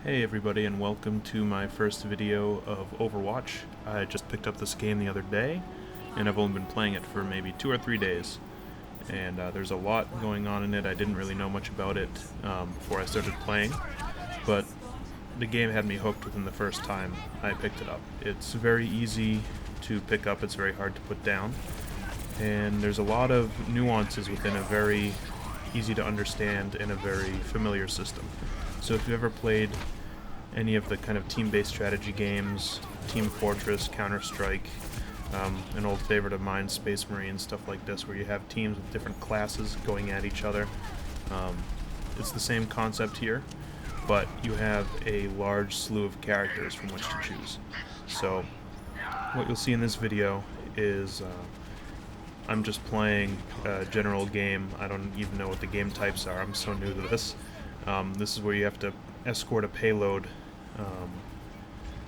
Hey everybody, and welcome to my first video of Overwatch. I just picked up this game the other day, and I've only been playing it for maybe 2 or 3 days. And there's a lot going on in it. I didn't really know much about it before I started playing, but the game had me hooked within the first time I picked it up. It's very easy to pick up, it's very hard to put down, and there's a lot of nuances within a very easy to understand and a very familiar system. So if you've ever played any of the kind of team-based strategy games, Team Fortress, Counter-Strike, an old favorite of mine, Space Marine, stuff like this, where you have teams with different classes going at each other, it's the same concept here, but you have a large slew of characters from which to choose. So what you'll see in this video is I'm just playing a general game. I don't even know what the game types are. I'm so new to this. This is where you have to escort a payload.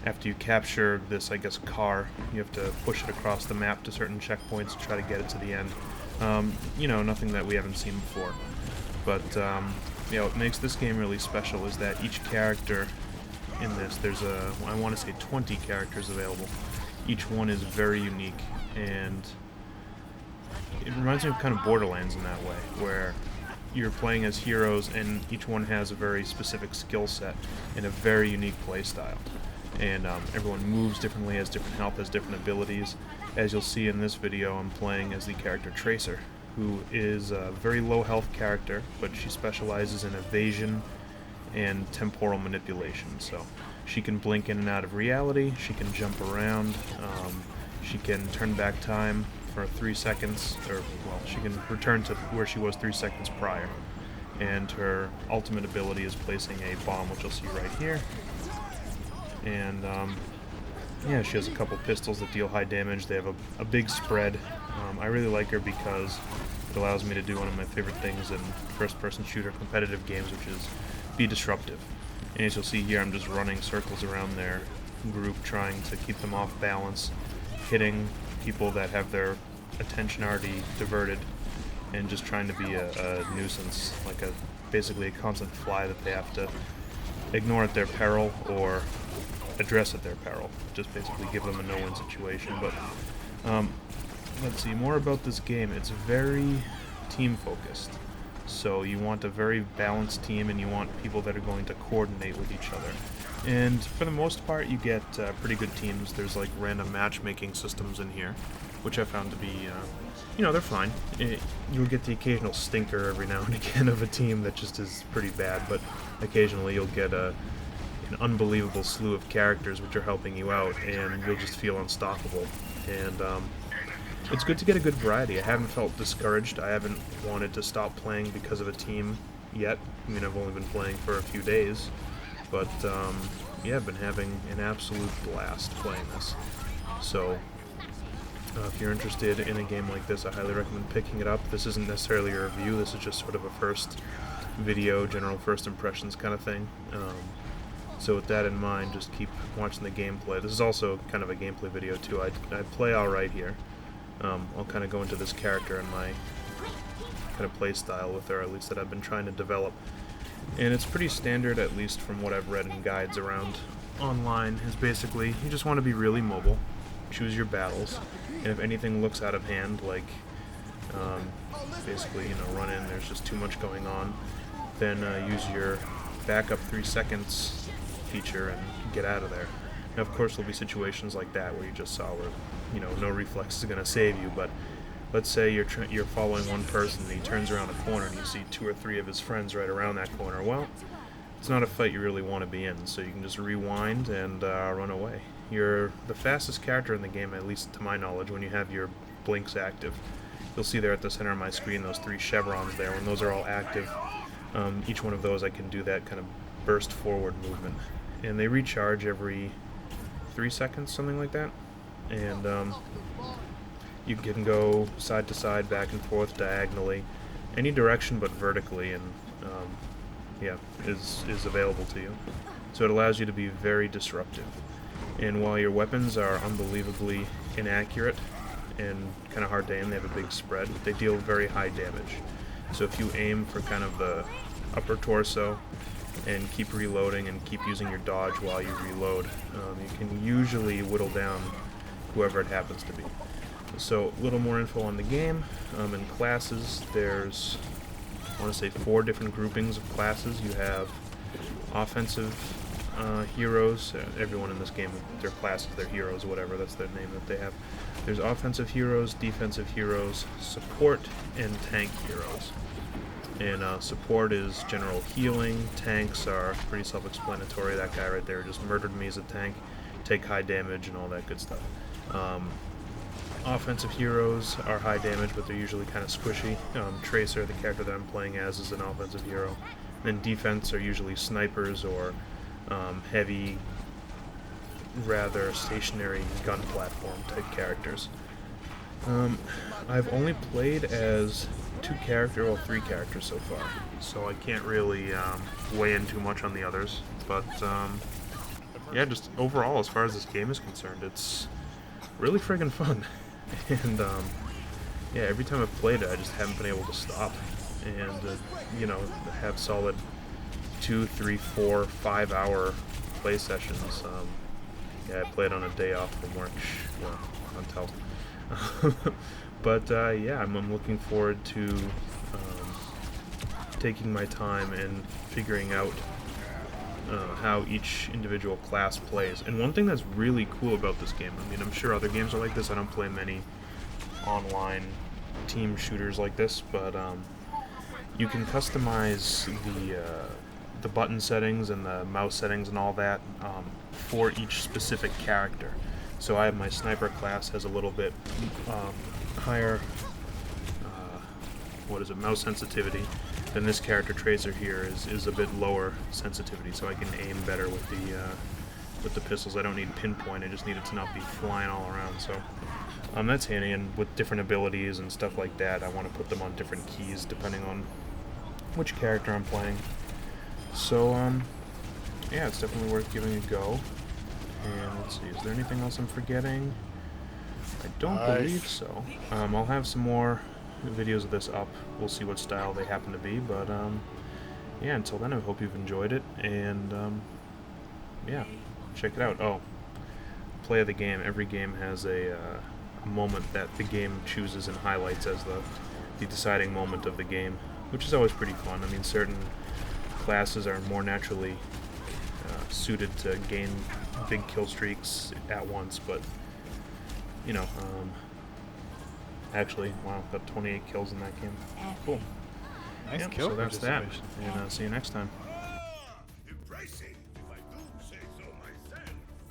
After you capture this, I guess, car, you have to push it across the map to certain checkpoints to try to get it to the end. You know, nothing that we haven't seen before. But, you know, what makes this game really special is that each character in this, there's I want to say 20 characters available. Each one is very unique, and it reminds me of kind of Borderlands in that way, where you're playing as heroes and each one has a very specific skill set and a very unique play style. And everyone moves differently, has different health, has different abilities. As you'll see in this video, I'm playing as the character Tracer, who is a very low health character, but she specializes in evasion and temporal manipulation. So she can blink in and out of reality, she can jump around, she can turn back time for 3 seconds, or, well, she can return to where she was 3 seconds prior. And her ultimate ability is placing a bomb, which you'll see right here. And, yeah, she has a couple pistols that deal high damage. They have a big spread. I really like her because it allows me to do one of my favorite things in first-person shooter competitive games, which is be disruptive. And as you'll see here, I'm just running circles around their group, trying to keep them off balance, hitting people that have their attention already diverted, and just trying to be a nuisance, like basically a constant fly that they have to ignore at their peril or address at their peril. Just basically give them a no-win situation. But let's see, more about this game. It's very team-focused. So you want a very balanced team, and you want people that are going to coordinate with each other. And for the most part, you get pretty good teams. There's like random matchmaking systems in here, which I found to be, you know, they're fine. You'll get the occasional stinker every now and again of a team that just is pretty bad, but occasionally you'll get an unbelievable slew of characters which are helping you out, and you'll just feel unstoppable. And it's good to get a good variety. I haven't felt discouraged. I haven't wanted to stop playing because of a team yet. I mean, I've only been playing for a few days. But, yeah, I've been having an absolute blast playing this. So, if you're interested in a game like this, I highly recommend picking it up. This isn't necessarily a review, this is just sort of a first video, general first impressions kind of thing. So with that in mind, just keep watching the gameplay. This is also kind of a gameplay video too. I play alright here. I'll kind of go into this character and my kind of play style with her, at least that I've been trying to develop. And it's pretty standard, at least from what I've read in guides around online, is basically you just want to be really mobile, choose your battles, and if anything looks out of hand, like basically, you know, run in, there's just too much going on, then use your backup 3 seconds feature and get out of there. Now, of course, there'll be situations like that where you just saw where, you know, no reflex is going to save you, but let's say you're following one person and he turns around a corner and you see 2 or 3 of his friends right around that corner. Well, it's not a fight you really want to be in, so you can just rewind and run away. You're the fastest character in the game, at least to my knowledge, when you have your blinks active. You'll see there at the center of my screen those 3 chevrons there. When those are all active, each one of those I can do that kind of burst forward movement. And they recharge every 3 seconds, something like that. And you can go side to side, back and forth, diagonally, any direction but vertically, and yeah, is available to you. So it allows you to be very disruptive. And while your weapons are unbelievably inaccurate and kind of hard to aim, they have a big spread, they deal very high damage. So if you aim for kind of the upper torso and keep reloading and keep using your dodge while you reload, you can usually whittle down whoever it happens to be. So a little more info on the game. In classes, there's, I want to say, 4 different groupings of classes. You have offensive heroes. Everyone in this game, their classes, their heroes, whatever, that's their name that they have. There's offensive heroes, defensive heroes, support, and tank heroes. And support is general healing. Tanks are pretty self-explanatory. That guy right there just murdered me as a tank. Take high damage and all that good stuff. Offensive heroes are high damage, but they're usually kind of squishy. Tracer, the character that I'm playing as, is an offensive hero. And defense are usually snipers or heavy, rather stationary gun platform type characters. I've only played as 3 characters so far, so I can't really weigh in too much on the others. But yeah, just overall, as far as this game is concerned, it's really friggin' fun. And yeah, every time I've played it, I just haven't been able to stop. And you know, have solid 2, 3, 4, 5 hour play sessions. Yeah, I played on a day off from work. Well, on tell. But yeah, I'm looking forward to taking my time and figuring out how each individual class plays. And one thing that's really cool about this game, I mean, I'm sure other games are like this. I don't play many online team shooters like this, but you can customize the button settings and the mouse settings and all that for each specific character. So I have my sniper class has a little bit higher mouse sensitivity. Then this character Tracer here is a bit lower sensitivity, so I can aim better with the pistols. I don't need pinpoint, I just need it to not be flying all around. So that's handy, and with different abilities and stuff like that, I want to put them on different keys depending on which character I'm playing. So yeah, it's definitely worth giving a go. And let's see, is there anything else I'm forgetting? I don't believe so. I'll have some more videos of this up. We'll see what style they happen to be, but yeah, until then, I hope you've enjoyed it, and yeah, check it out. Oh, play of the game. Every game has a moment that the game chooses and highlights as the deciding moment of the game, which is always pretty fun. I mean, certain classes are more naturally suited to gain big kill streaks at once, but you know, actually, wow, got 28 kills in that game. Cool. Nice Yep, kill. so that's that, and see you next time. Embracing